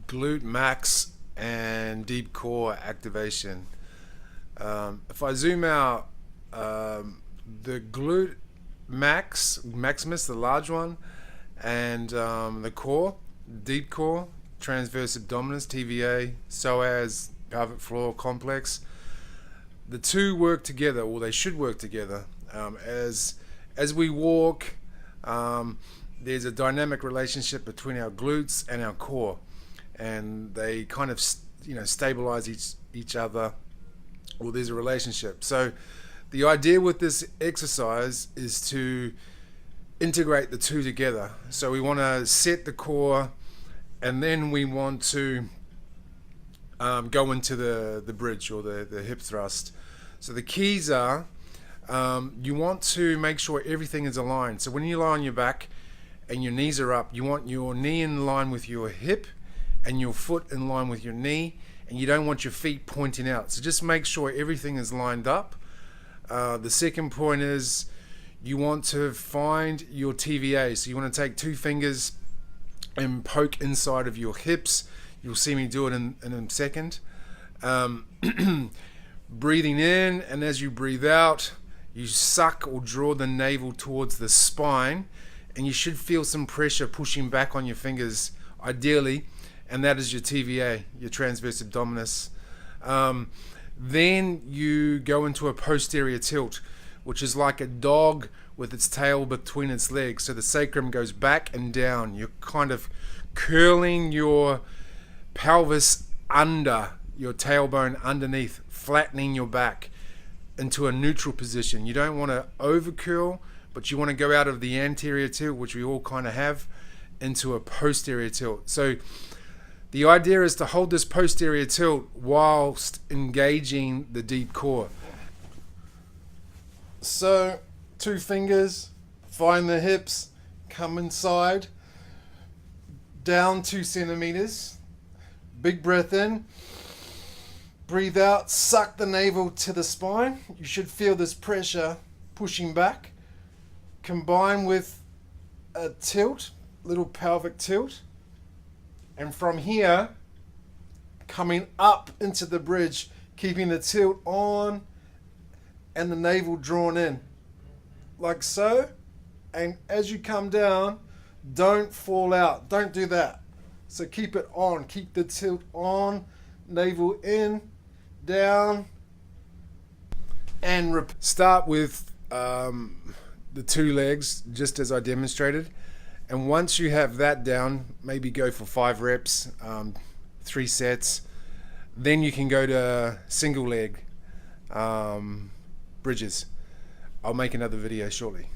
glute max and deep core activation. If I zoom out, the glute maximus, the large one, and the core, deep core, transverse abdominis, TVA, psoas, pelvic floor complex, the two work together, or they should work together. As we walk, there's a dynamic relationship between our glutes and our core, and they kind of stabilize each other. Well, there's a relationship. So the idea with this exercise is to integrate the two together. So we want to set the core, and then we want to go into the bridge or the hip thrust. So the keys are, you want to make sure everything is aligned. So when you lie on your back and your knees are up, you want your knee in line with your hip and your foot in line with your knee, and you don't want your feet pointing out. So just make sure everything is lined up. The second point is you want to find your TVA. So you want to take two fingers and poke inside of your hips. You'll see me do it in a second. Breathing in, and as you breathe out, you suck or draw the navel towards the spine, and you should feel some pressure pushing back on your fingers, ideally, and that is your TVA, your transverse abdominis. Then you go into a posterior tilt, which is like a dog with its tail between its legs. So the sacrum goes back and down. You're kind of curling your pelvis under, your tailbone underneath, flattening your back into a neutral position. You don't want to over curl, but you want to go out of the anterior tilt, which we all kind of have, into a posterior tilt. So the idea is to hold this posterior tilt whilst engaging the deep core. So two fingers, find the hips, come inside, down 2 centimeters, big breath in, breathe out, suck the navel to the spine. You should feel this pressure pushing back. Combine with a tilt, little pelvic tilt. And from here, coming up into the bridge, keeping the tilt on and the navel drawn in, like so. And as you come down, don't fall out. Don't do that. So keep it on. Keep the tilt on, navel in, down, and start with the two legs, just as I demonstrated. And once you have that down, maybe go for 5 reps, 3 sets. Then you can go to single leg bridges. I'll make another video shortly.